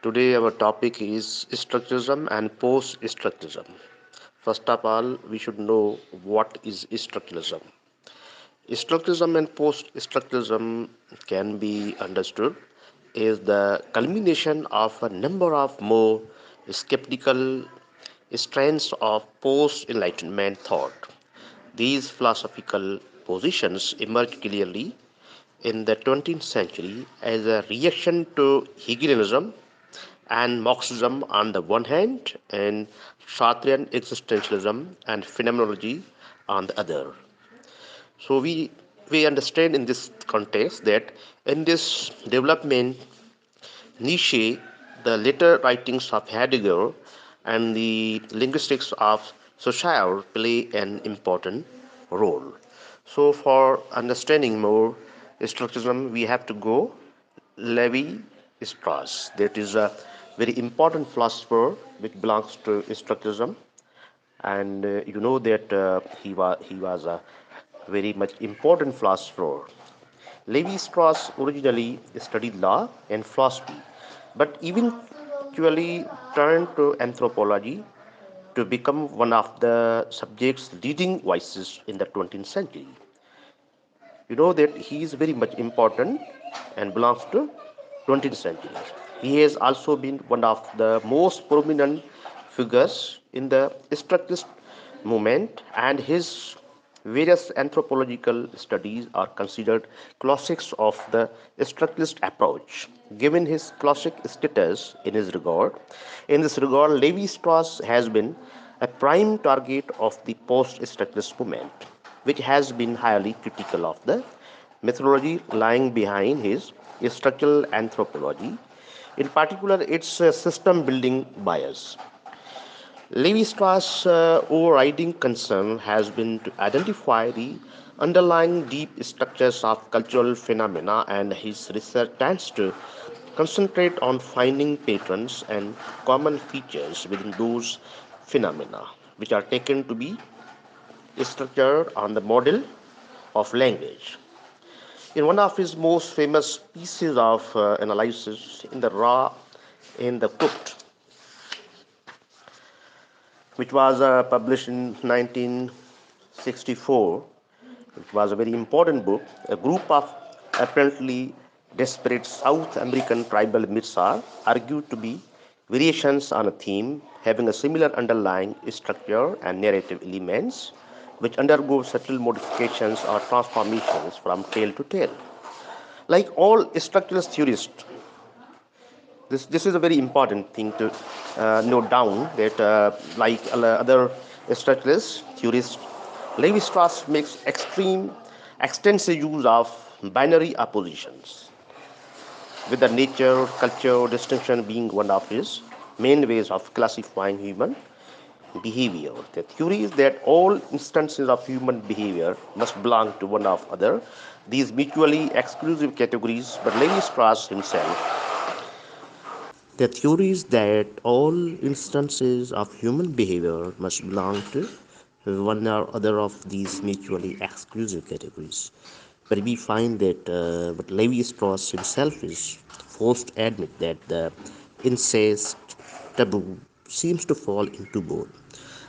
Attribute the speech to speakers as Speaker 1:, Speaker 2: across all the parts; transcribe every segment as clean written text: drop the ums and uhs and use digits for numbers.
Speaker 1: Today our topic is structuralism and post-structuralism. First of all, we should know what is structuralism. Structuralism and post-structuralism can be understood as the culmination of a number of more skeptical strands of post-enlightenment thought. These philosophical positions emerged clearly in the 20th century as a reaction to Hegelianism and Marxism on the one hand, and Sartrean existentialism and phenomenology on the other. So we understand in this context that in this development Nietzsche, the later writings of Heidegger, and the linguistics of Saussure play an important role. So, for understanding more structuralism, we have to go Levi Strauss. That is a very important philosopher which belongs to structuralism, and you know that he was a very much important philosopher. Levi Strauss originally studied law and philosophy, but eventually turned to anthropology to become one of the subject's leading voices in the 20th century. You know that he is very much important and belongs to 20th century. He has also been one of the most prominent figures in the structuralist movement, and his various anthropological studies are considered classics of the structuralist approach. Given his classic status in this regard, Levi Strauss has been a prime target of the post-structuralist movement, which has been highly critical of the methodology lying behind his structural anthropology, in particular its system building bias. Levi Strauss' overriding concern has been to identify the underlying deep structures of cultural phenomena, and his research tends to concentrate on finding patterns and common features within those phenomena, which are taken to be structured on the model of language. In one of his most famous pieces of analysis, in the raw, in the cooked, which was published in 1964, which was a very important book, a group of apparently desperate South American tribal myths are argued to be variations on a theme having a similar underlying structure and narrative elements, which undergo subtle modifications or transformations from tale to tale. Like all structuralist theorists, this is a very important thing to note down that, like other structuralist theorists, Levi Strauss makes extensive use of binary oppositions, with the nature culture distinction being one of his main ways of classifying human behavior. The theory is that all instances of human behavior must belong to one of other these mutually exclusive categories, but Levi Strauss himself, the theory is that all instances of human behavior must belong to one or other of these mutually exclusive categories. But we find that but Levi Strauss himself is forced to admit that the incest taboo seems to fall into both.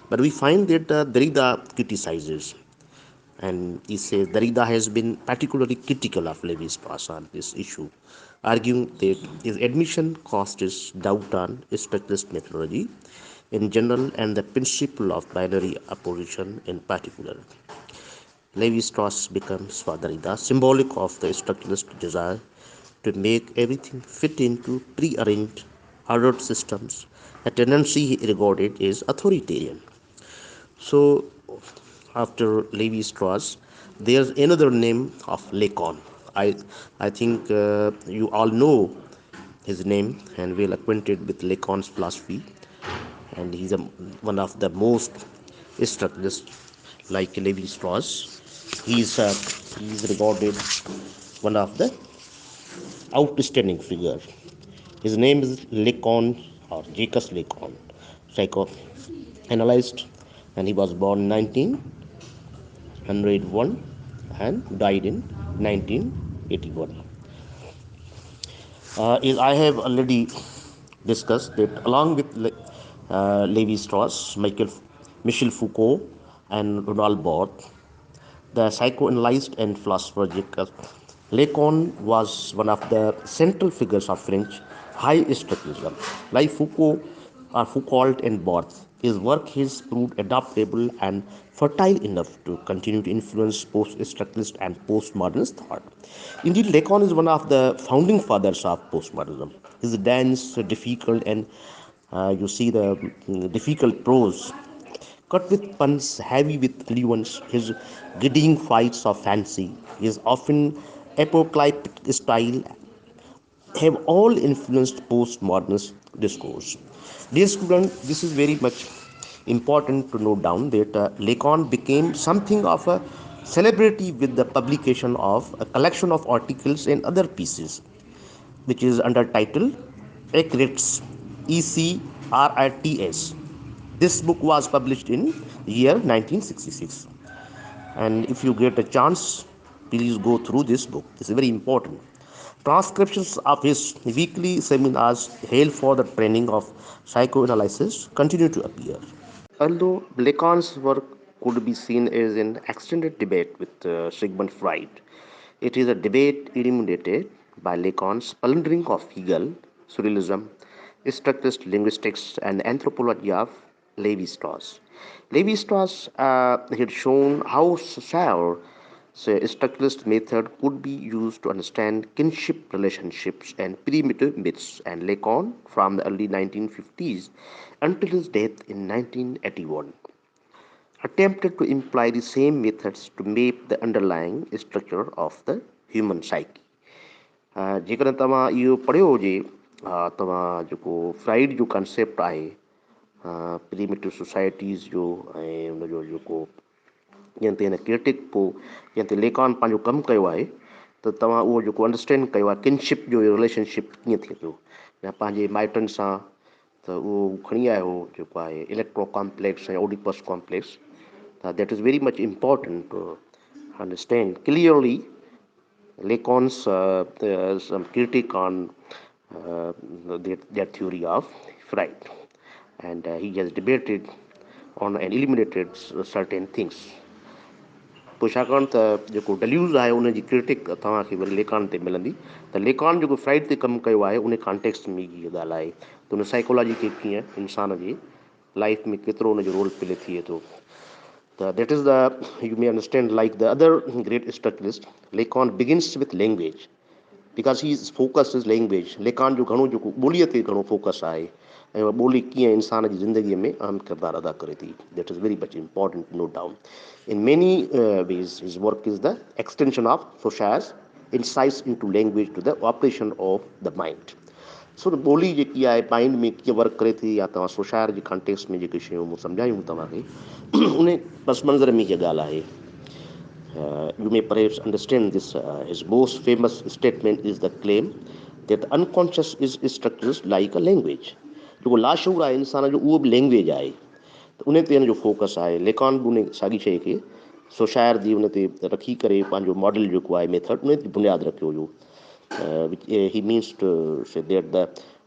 Speaker 1: But we find that Derrida criticizes, and he says Derrida has been particularly critical of Levi Strauss on this issue, arguing that his admission casts doubt on structuralist methodology in general and the principle of binary opposition in particular. Levi Strauss becomes for Derrida symbolic of the structuralist desire to make everything fit into prearranged, ordered systems, a tendency he regarded as authoritarian. So, after Levi Strauss, there's another name of Lacan. I, I think you all know his name and well acquainted with Lacan's philosophy, and he's one of the most structuralist like Levi Strauss. He's regarded one of the outstanding figure. His name is Lacan or Jacques Lacan, psychoanalyst, and he was born 1901 and died in 1981. I have already discussed that along with Levi Strauss, Michel Foucault, and Ronald Barthes, the psychoanalyst and philosopher Jacques Lacan was one of the central figures of French high structuralism. Like Foucault and Barthes, his work has proved adaptable and fertile enough to continue to influence post-structuralist and postmodernist thought. Indeed, Lacan is one of the founding fathers of postmodernism. His dense, difficult, and you see the difficult prose cut with puns, heavy with nuance, his gidding flights of fancy, his often apocalyptic style have all influenced postmodernist discourse. Dear student, this is very much important to note down that Lacan became something of a celebrity with the publication of a collection of articles and other pieces, which is under title Ecrits, Ecrits. This book was published in year 1966. And if you get a chance, please go through this book. This is very important. Transcriptions of his weekly seminars held for the training of psychoanalysis continue to appear. Although Lacan's work could be seen as an extended debate with Sigmund Freud, it is a debate illuminated by Lacan's palindrome of Hegel, surrealism, structuralist linguistics, and anthropology of Levi-Strauss. Levi-Strauss had shown how Saussure structuralist method could be used to understand kinship relationships and primitive myths, and Lacan from the early 1950s until his death in 1981 attempted to imply the same methods to map the underlying structure of the human psyche. जेकॾहिं तव्हां इहो पढ़ियो हुजे तव्हां जेको fried जो concept आहे primitive societies जो ऐं उनजो जेको जंहिं ते हिन क्रिटिक पोइ जंहिं ते लेकान पंहिंजो कमु कयो आहे त तव्हां उहो जेको अंडरस्टैंड कयो आहे किनशिप जो रिलेशनशिप कीअं थिए पियो या पंहिंजे माइटनि सां त उहो खणी आयो जेको आहे इलेक्ट्रो कॉम्प्लेक्स ऐं Oedipus complex that is very much important to understand clearly Lacan's some critique on their theory of Freud, and he has debated on and eliminated certain things. पोइ छाकाणि त जेको डल्यूज़ आहे उनजी क्रिटिक तव्हांखे वरी लेकान ते मिलंदी त लेकान जेको फ्राइड ते कमु कयो आहे उन कॉन्टेक्स्ट में इहा ॻाल्हि आहे त उन साइकोलॉजी खे कीअं इंसान जी लाइफ में केतिरो उनजो रोल प्ले थिए थो that is the you may understand like the other great structuralist Lacan begins with language because his focus is language. Lacan जो घणो जेको ॿोलीअ ते घणो फोकस आहे ऐं उहा ॿोली कीअं इंसान जी ज़िंदगीअ में अहम किरदारु अदा करे थी that is very much important to note down. In many ways his work is the extension of Saussure's insights into language to the operation of the mind. सो ॿोली जेकी आहे माइंड में कीअं वर्क करे थी या तव्हां सोशायर जे कॉन्टेक्स्ट में जेके शयूं सम्झायूं तव्हांखे उन पस मंज़र में इहा ॻाल्हि आहे you may perhaps understand this his most famous statement is the claim that the unconscious is structured like a language जेको लाशूर आहे इंसान जो उहो बि लैंग्वेज आहे त उन ते हिन जो फोकस आहे लेकान बि उन साॻी शइ खे सोशायर जी उन ते रखी करे पंहिंजो मॉडल जेको आहे मेथड उन ते बुनियादु रखियो हुयो which he means to say that the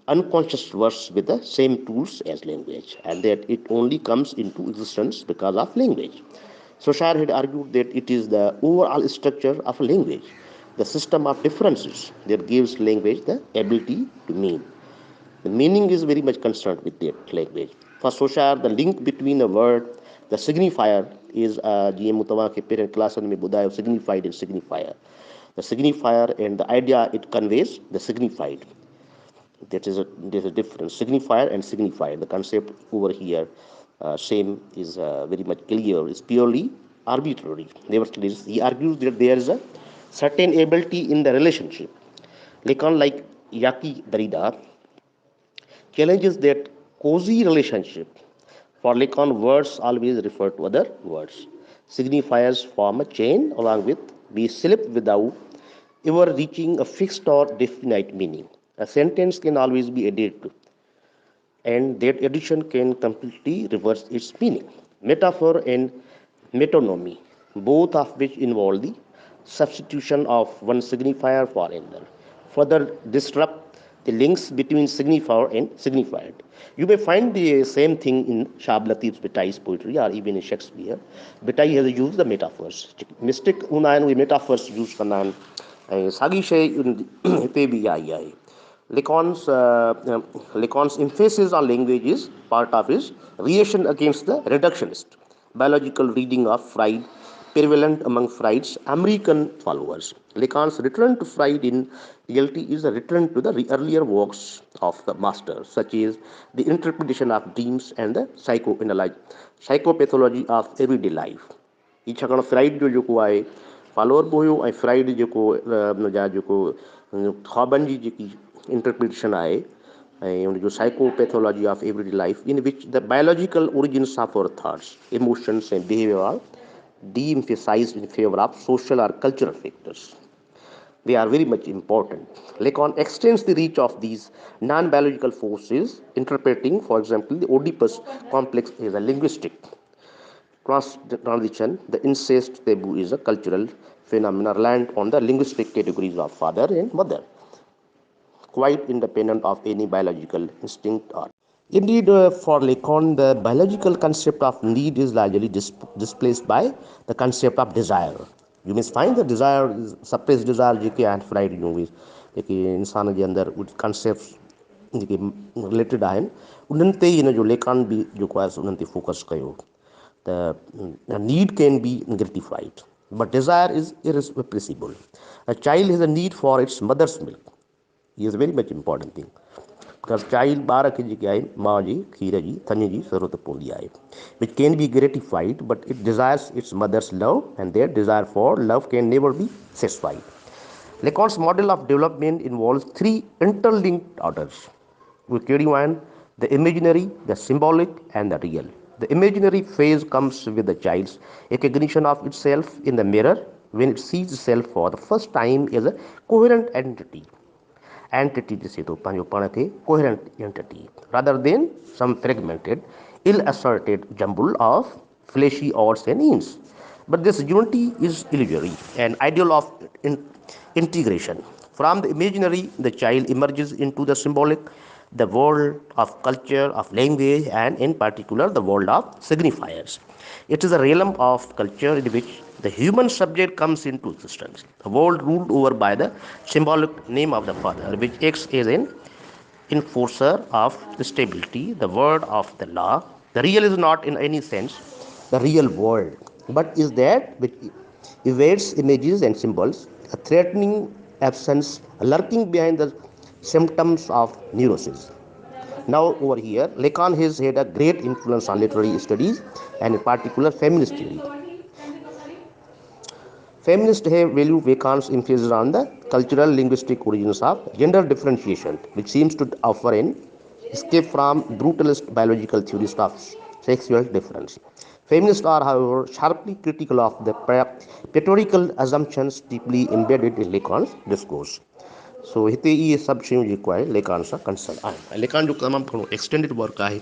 Speaker 1: unconscious works with the same tools as language and that it only comes into existence because of language. Saussure had argued that it is the overall structure of a language, the system of differences that gives language the ability to mean. The meaning is very much concerned with that language. For Saussure, the link between a word, the signifier is जीअं मूं तव्हांखे पहिरें क्लासनि में ॿुधायो signified and signifier. The signifier and the idea it conveys the signified. There's a difference. Signifier and signified. The concept over here, same is very much clear. It's purely arbitrary. Nevertheless, he argues that there is a certain ability in the relationship. Lacan, like Jacques Derrida, challenges that cozy relationship. For Lacan, words always refer to other words. Signifiers form a chain along with be slip without ever reaching a fixed or definite meaning. A sentence can always be added to, and that addition can completely reverse its meaning. Metaphor and metonymy, both of which involve the substitution of one signifier for another, further disrupt the links between signifier and signified. You may find the same thing in Shab Latif's Bataille's poetry or even in Shakespeare. Bataille has used the metaphors. Mystic unayan we metaphors use kanan. Sagi shay te bhi ai. Lacan's emphasis on language is part of his reaction against the reductionist biological reading of Freud prevalent among Freud's American followers. Lacan's return to Freud in reality is a return to the earlier works of the master, such as the interpretation of dreams and the psychopathology of everyday life. ई छाकाणि fried जो जेको आहे follower बि हुयो ऐं fried जेको हुन जा जेको ख्वाबनि जी जेकी इंटरप्रिटेशन आहे ऐं हुनजो psychopathology of everyday life in which the biological origins of our thoughts emotions and behaviour are de-emphasized in favor of social or cultural factors. They are very much important. Lacan extends the reach of these non-biological forces, interpreting, for example, the Oedipus complex as a linguistic transition. The incest taboo is a cultural phenomenon reliant on the linguistic categories of father and mother, quite independent of any biological instinct or. Indeed, for Lacan, the biological concept of need is largely displaced by the concept of desire. You must find the desire, suppressed desire, जेके आहिनि fried जूं उहे जेके इंसान जे अंदरि उहे concepts जेके related आहिनि उन्हनि ते ई हिन जो लेकान बि जेको आहे उन्हनि ते फोकस कयो त need can be gratified but desire is irrepressible. A child has a need for its mother's milk. Is a very much important thing. Because child ॿार खे जेकी आहे माउ जी खीर जी थञ जी ज़रूरत पवंदी आहे which can be gratified but it desires its mother's love and their desire for love can never be satisfied. Lacan's model of development involves three interlinked orders. We carry on the imaginary, the symbolic, and the real. The imaginary phase comes with the child's recognition of itself in the mirror when it sees itself for the first time as a coherent entity ॾिसे थो पंहिंजो पाण खे coherent entity rather than some fragmented ill-assorted jumble of fleshy odds and ends. But this unity is illusory, an ideal of integration. From the imaginary, the child emerges into the symbolic, the world of culture, of language, and in particular, the world of signifiers. It is a realm of culture in which the human subject comes into existence, a world ruled over by the symbolic name of the father, which acts as an enforcer of stability, the word of the law. The real is not in any sense the real world, but is that which evades images and symbols, a threatening absence lurking behind the symptoms of neurosis. Now, over here, Lacan has had a great influence on literary studies and, in particular, feminist theory. Feminists have valued Lacan's emphasis on the cultural linguistic origins of gender differentiation, which seems to offer an escape from brutalist biological theories of sexual difference. Feminists are, however, sharply critical of the patriarchal assumptions deeply embedded in Lacan's discourse. So, हिते इहे सभु शयूं जेको आहे लेकान सां concern आहिनि. लेकान जो तमामु घणो एक्सटेंडेड वर्क आहे.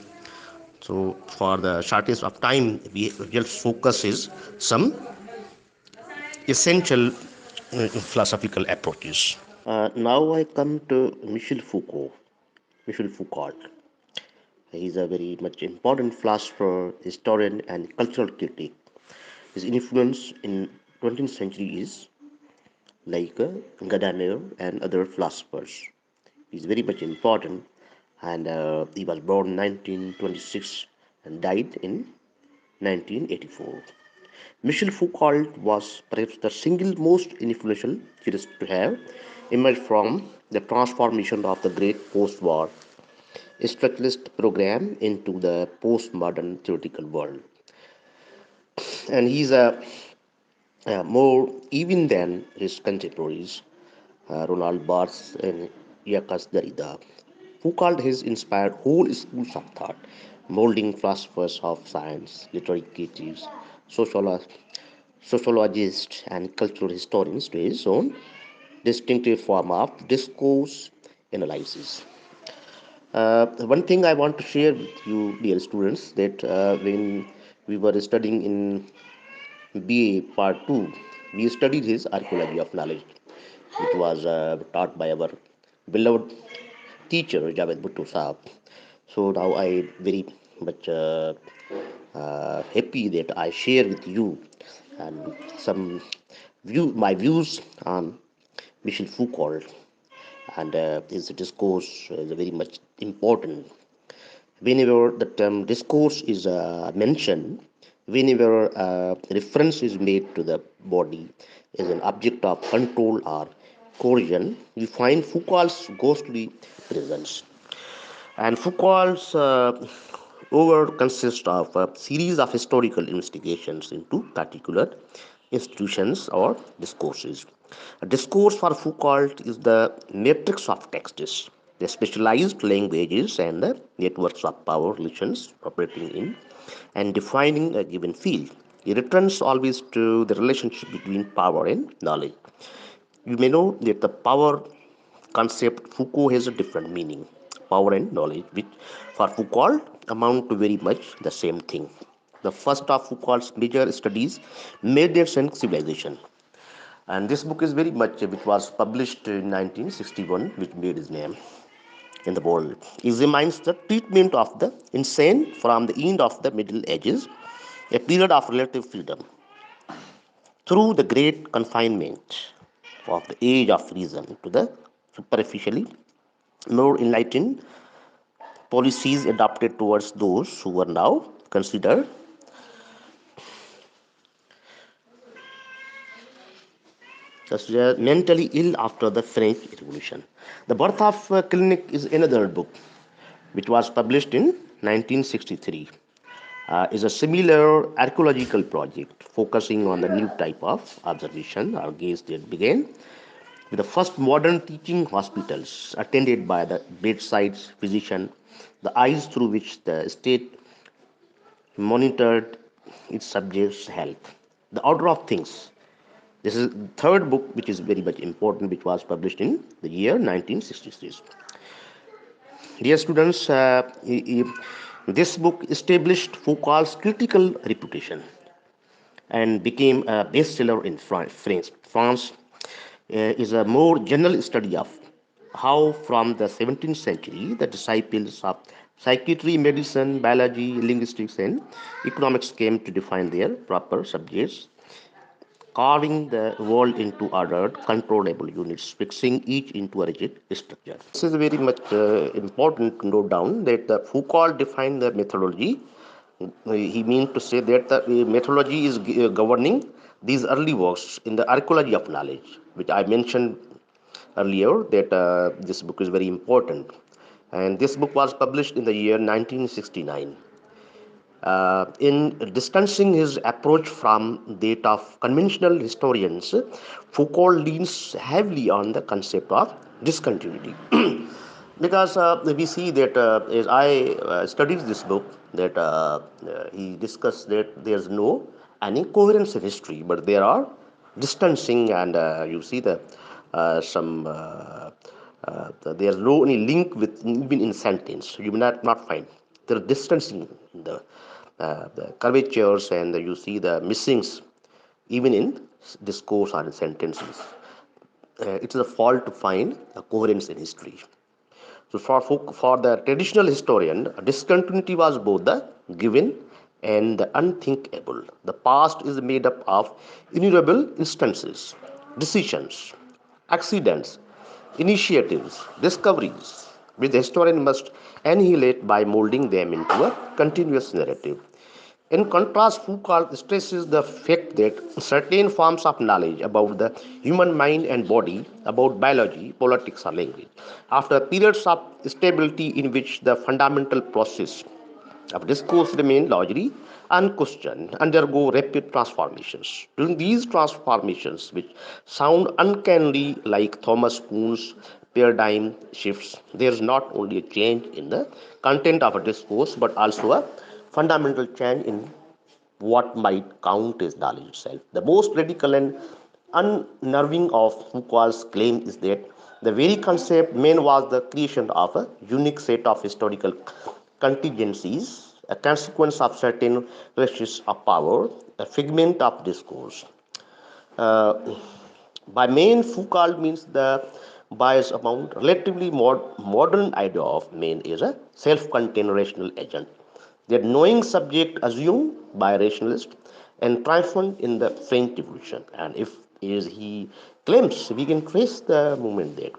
Speaker 1: So, for the shortest of time, we just focus is some essential philosophical approaches. Now I come to Michel Foucault. He is a very much important philosopher, historian, and cultural critic. His influence in 20th century is like Gadamer and other philosophers. He is very much important, and he was born in 1926 and died in 1984. Michel Foucault was perhaps the single most influential theorist to have emerged from the transformation of the great post-war structuralist program into the postmodern theoretical world. And he's more even than his contemporaries, Ronald Barthes and Jacques Derrida. Foucault has inspired whole schools of thought, molding philosophers of science, literary critics, sociologists, and cultural historians to his own distinctive form of discourse analysis. One thing I want to share with you, dear students, that when we were studying in BA Part 2, we studied his archaeology of knowledge. It was taught by our beloved teacher, Javed Bhutto Saab. So now I very much happy that I share with you and some my views on Michel Foucault, and his discourse is very much important. Whenever the term discourse is mentioned, whenever reference is made to the body as an object of control or coercion, we find Foucault's ghostly presence. And Foucault's over consists of a series of historical investigations into particular institutions or discourses. A discourse for Foucault is the matrix of texts, the specialized languages and the networks of power relations operating in and defining a given field. It returns always to the relationship between power and knowledge. You may know that the power concept Foucault has a different meaning. Power and knowledge, which for Foucault amount to very much the same thing. The first of Foucault's major studies, Methods and Civilization. And this book is very much, which was published in 1961, which made his name in the world. It examines the treatment of the insane from the end of the Middle Ages, a period of relative freedom, through the great confinement of the age of reason to the superficially more enlightened policies adopted towards those who were now considered mentally ill after the French Revolution. The Birth of Clinic is another book which was published in 1963. Is a similar archaeological project focusing on the new type of observation or gaze that began with the first modern teaching hospitals attended by the bedside physician, the eyes through which the state monitored its subjects' health. The order of things. This is the third book, which is very much important, which was published in the year 1966. Dear students, this book established Foucault's critical reputation and became a bestseller in France. France is a more general study of how, from the 17th century, the disciples of psychiatry, medicine, biology, linguistics, and economics came to define their proper subjects, carving the world into ordered, controllable units, fixing each into a rigid structure. This is very much important to note down that Foucault defined the methodology. He means to say that the methodology is governing these early works in the archaeology of knowledge, which I mentioned earlier that this book is very important. And this book was published in the year 1969. In distancing his approach from that of conventional historians, Foucault leans heavily on the concept of discontinuity. Because we see that as I studied this book, that he discussed that there's no any coherence in history, but there are distancing, and you see the some there's no any link with even in sentence. You will not find there are distancing in the curvatures, and you see the missings even in discourse or in sentences. It is a fault to find a coherence in history. So for the traditional historian, discontinuity was both the given and the unthinkable. The past is made up of innumerable instances, decisions, accidents, initiatives, discoveries, which the historian must annihilate by molding them into a continuous narrative. In contrast, Foucault stresses the fact that certain forms of knowledge about the human mind and body, about biology, politics, or language, after periods of stability in which the fundamental process of discourse remain largely unquestioned, undergo rapid transformations. During these transformations, which sound uncannily like Thomas Kuhn's paradigm shifts, there is not only a change in the content of a discourse, but also a fundamental change in what might count as knowledge itself. The most radical and unnerving of Foucault's claim is that the very concept main was the creation of a unique set of historical contingencies, a consequence of certain restrictions of power, a figment of discourse. Uh, by main, Foucault means the bias among relatively modern idea of man is a self-contained rational agent. Their knowing subject assumed by rationalist and triumphant in the French Revolution. And if as he claims, we can trace the movement there.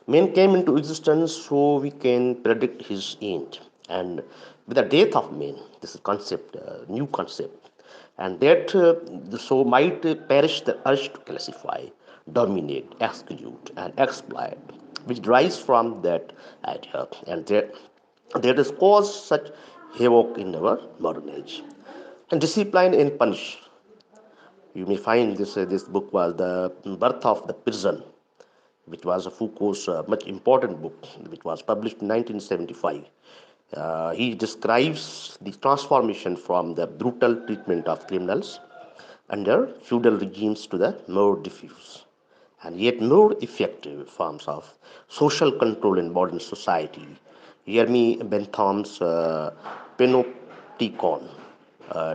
Speaker 1: Man came into existence so we can predict his end. And with the death of man, this is concept, new concept, and that so might perish the urge to classify, dominate, exclude, and exploit, which derives from that idea, and that has caused such havoc in our modern age. And discipline and punish. You may find this book was the birth of the prison, which was a Foucault's much important book, which was published in 1975. He describes the transformation from the brutal treatment of criminals under feudal regimes to the more diffuse and yet more effective forms of social control in modern society. Jeremy Bentham's Panopticon,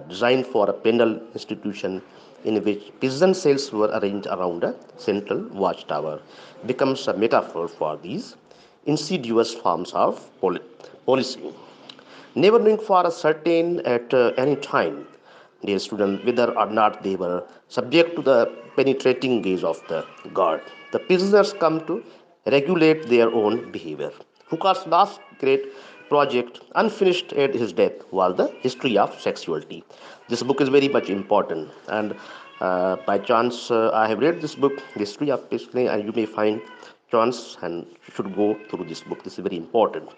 Speaker 1: designed for a penal institution in which prison cells were arranged around a central watchtower, becomes a metaphor for these insidious forms of policing. Never knowing for a certain at any time, dear student, whether or not they were subject to the penetrating gaze of the guard. The prisoners come to regulate their own behavior. Foucault's last great project, unfinished at his death, was the history of sexuality. This book is very much important, and by chance, I have read this book, History of Sexuality, and you may find chance and should go through this book. This is very important.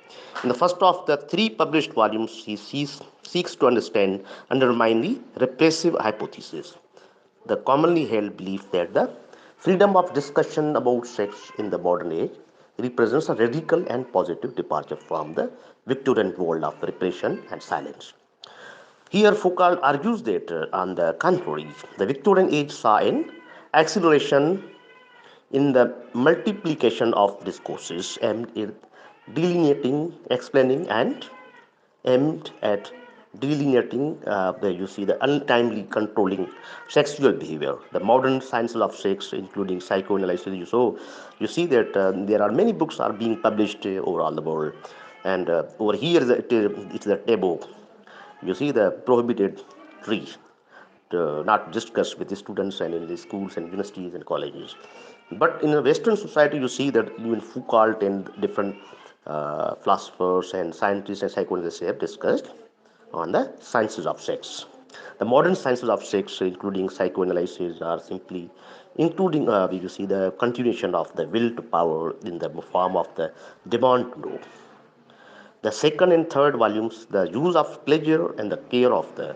Speaker 1: In the first of the three published volumes, he seeks to understand, undermine the repressive hypothesis, the commonly held belief that the freedom of discussion about sex in the modern age represents a radical and positive departure from the Victorian world of repression and silence. Here, Foucault argues that, on the contrary, the Victorian age saw an acceleration in the multiplication of discourses aimed at delineating, explaining, and aimed at delineating you see the untimely controlling sexual behavior. The modern sciences of sex, including psychoanalysis, you see that there are many books are being published over all the world, and over here it's the taboo. You see the prohibited tree not discussed with the students and in the schools and universities and colleges. But in a Western society, you see that even Foucault and different philosophers and scientists and psychologists have discussed on the sciences of sex. The modern sciences of sex, including psychoanalysis, are simply including, you see, the continuation of the will to power in the form of the demand to know. The second and third volumes, The Use of Pleasure and the Care of the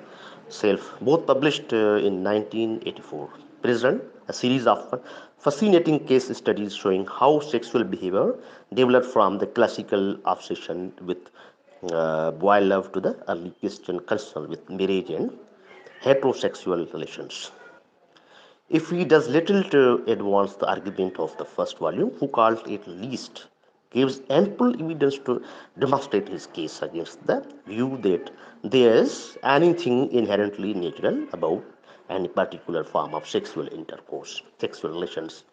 Speaker 1: Self, both published in 1984, present a series of fascinating case studies showing how sexual behavior developed from the classical obsession with boy love to the early Christian concern with marriage and heterosexual relations. If he does little to advance the argument of the first volume, Foucault at least gives ample evidence to demonstrate his case against the view that there is anything inherently natural about any particular form of sexual intercourse. Sexual relations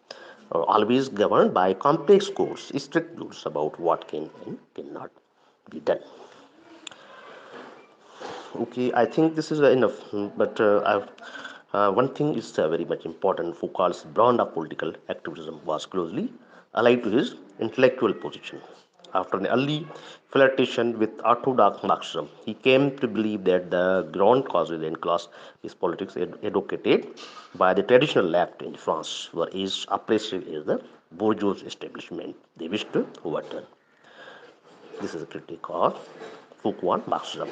Speaker 1: are always governed by complex codes, strict rules about what can and cannot be done. Okay, I think this is enough. But one thing is very much important. Foucault's brand of political activism was closely allied to his intellectual position. After an early flirtation with orthodox Marxism, he came to believe that the ground causes in class is politics advocated by the traditional left in France were as oppressive as the bourgeois establishment they wished to overturn. This is a critique of Foucault Marxism.